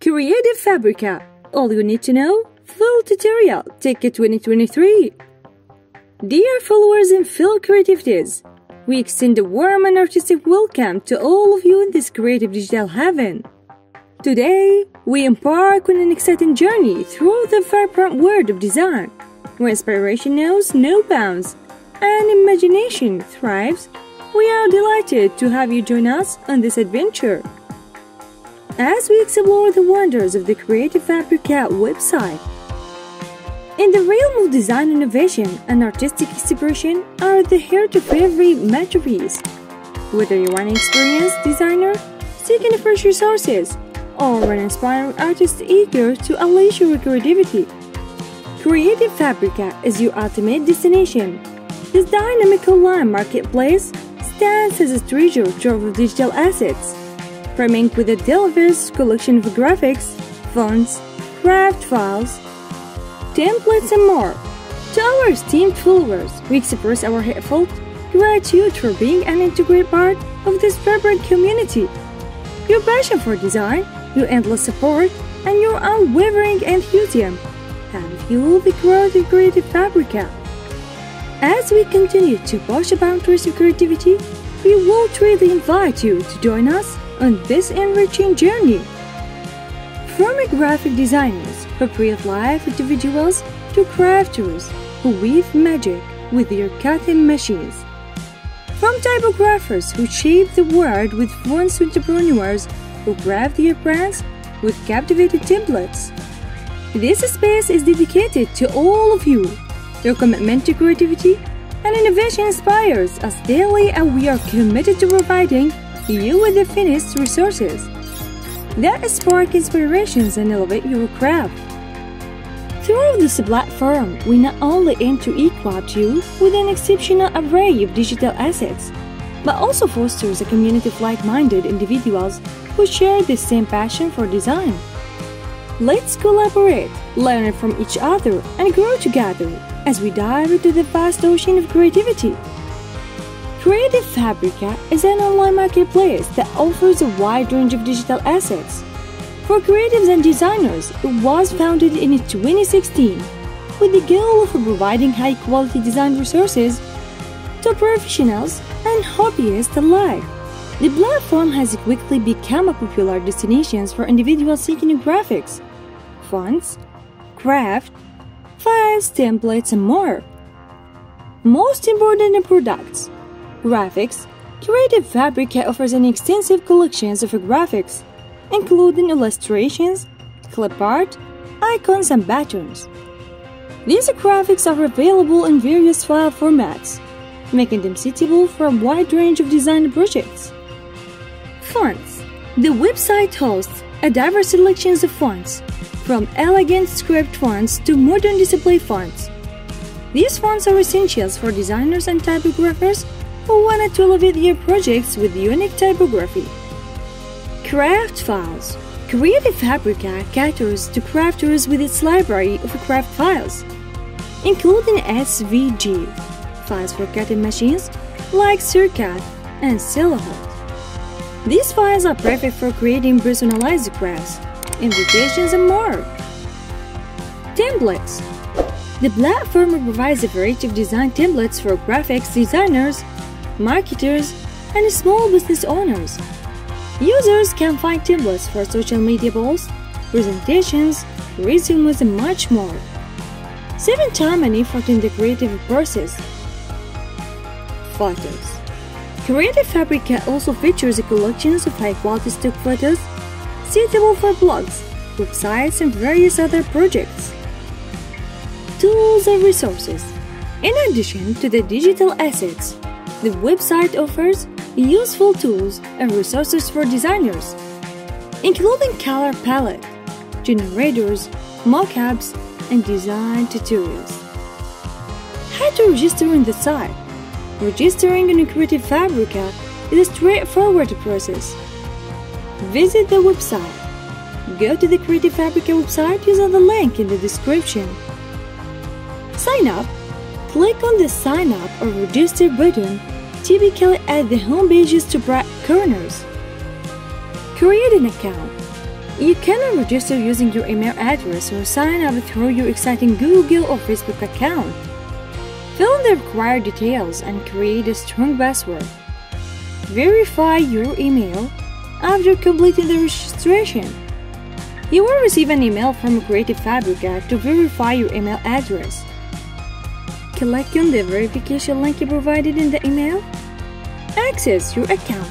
Creative Fabrica. All you need to know. Full tutorial. Ticket 2023. Dear followers and fellow creativities, we extend a warm and artistic welcome to all of you in this creative digital heaven. Today, we embark on an exciting journey through the vibrant world of design, where inspiration knows no bounds and imagination thrives. We are delighted to have you join us on this adventure as we explore the wonders of the Creative Fabrica website. In the realm of design innovation and artistic expression are at the heart of every masterpiece. Whether you're an experienced designer seeking fresh resources or an inspiring artist eager to unleash your creativity, Creative Fabrica is your ultimate destination. This dynamic online marketplace stands as a treasure trove of digital assets, brimming with a diverse collection of graphics, fonts, craft files, templates, and more. To our esteemed followers, we express our heartfelt gratitude for being an integral part of this vibrant community. Your passion for design, your endless support, and your unwavering enthusiasm have fueled the growth of Creative Fabrica. As we continue to push the boundaries of creativity, we will truly invite you to join us on this enriching journey. From graphic designers who create live individuals to crafters who weave magic with their cutting machines. From typographers who shape the world with fonts to entrepreneurs who craft their brands with captivating templates. This space is dedicated to all of you. Your commitment to creativity and innovation inspires us daily, and we are committed to providing you with the finished resources that spark inspirations and elevate your craft. Through this platform, we not only aim to equip you with an exceptional array of digital assets, but also fosters a community of like-minded individuals who share the same passion for design. Let's collaborate, learn from each other, and grow together as we dive into the vast ocean of creativity. Creative Fabrica is an online marketplace that offers a wide range of digital assets. For creatives and designers, it was founded in 2016 with the goal of providing high-quality design resources to professionals and hobbyists alike. The platform has quickly become a popular destination for individuals seeking graphics, fonts, craft, files, templates, and more. Most important in products. Graphics. Creative Fabrica offers an extensive collection of graphics, including illustrations, clip art, icons, and patterns. These graphics are available in various file formats, making them suitable for a wide range of design projects. Fonts. The website hosts a diverse selection of fonts, from elegant script fonts to modern display fonts. These fonts are essentials for designers and typographers who wanted to elevate their projects with unique typography. Craft files. Creative Fabrica caters to crafters with its library of craft files, including SVG files for cutting machines like Circuit and Silhouette. These files are perfect for creating personalized crafts, invitations, and more. Templates. The platform provides a variety of design templates for graphics designers, marketers, and small business owners. Users can find templates for social media posts, presentations, resumes, and much more, saving time and effort in the creative process. Photos. Creative Fabrica also features a collection of high-quality stock photos suitable for blogs, websites, and various other projects. Tools and resources. In addition to the digital assets, the website offers useful tools and resources for designers, including color palette, generators, mockups, and design tutorials. How to register on the site? Registering in Creative Fabrica is a straightforward process. Visit the website. Go to the Creative Fabrica website using the link in the description. Sign up. Click on the Sign Up or Register button, typically at the home page's top right corners. Create an account. You can register using your email address or sign up through your exciting Google or Facebook account. Fill in the required details and create a strong password. Verify your email after completing the registration. You will receive an email from Creative Fabrica to verify your email address. Click on the verification link provided in the email. Access your account.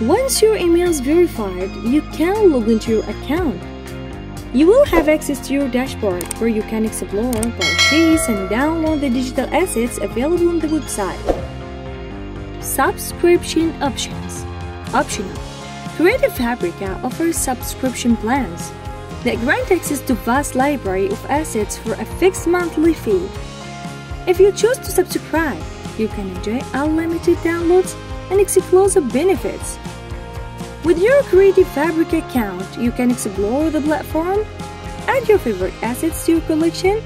Once your email is verified, you can log into your account. You will have access to your dashboard where you can explore, purchase, and download the digital assets available on the website. Subscription options. Optional. Creative Fabrica offers subscription plans that grant access to vast library of assets for a fixed monthly fee. If you choose to subscribe, you can enjoy unlimited downloads and exclusive benefits. With your Creative Fabrica account, you can explore the platform, add your favorite assets to your collection,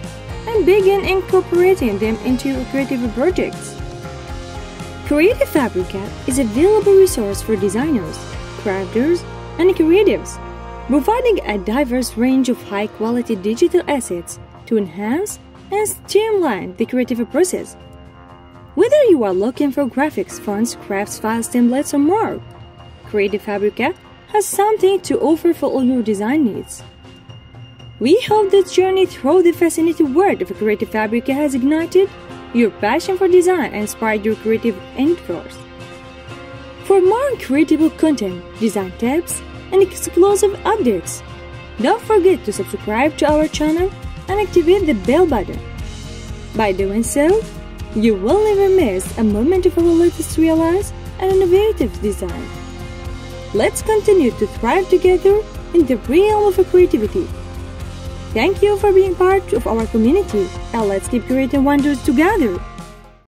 and begin incorporating them into your creative projects. Creative Fabrica is a valuable resource for designers, crafters, and creatives, providing a diverse range of high-quality digital assets to enhance and streamline the creative process. Whether you are looking for graphics, fonts, crafts, files, templates, or more, Creative Fabrica has something to offer for all your design needs. We hope this journey through the fascinating world of Creative Fabrica has ignited your passion for design and inspired your creative endeavors. For more incredible content, design tips, and exclusive updates, don't forget to subscribe to our channel and activate the bell button. By doing so, you will never miss a moment of our latest realized and innovative design. Let's continue to thrive together in the realm of creativity. Thank you for being part of our community, and let's keep creating wonders together.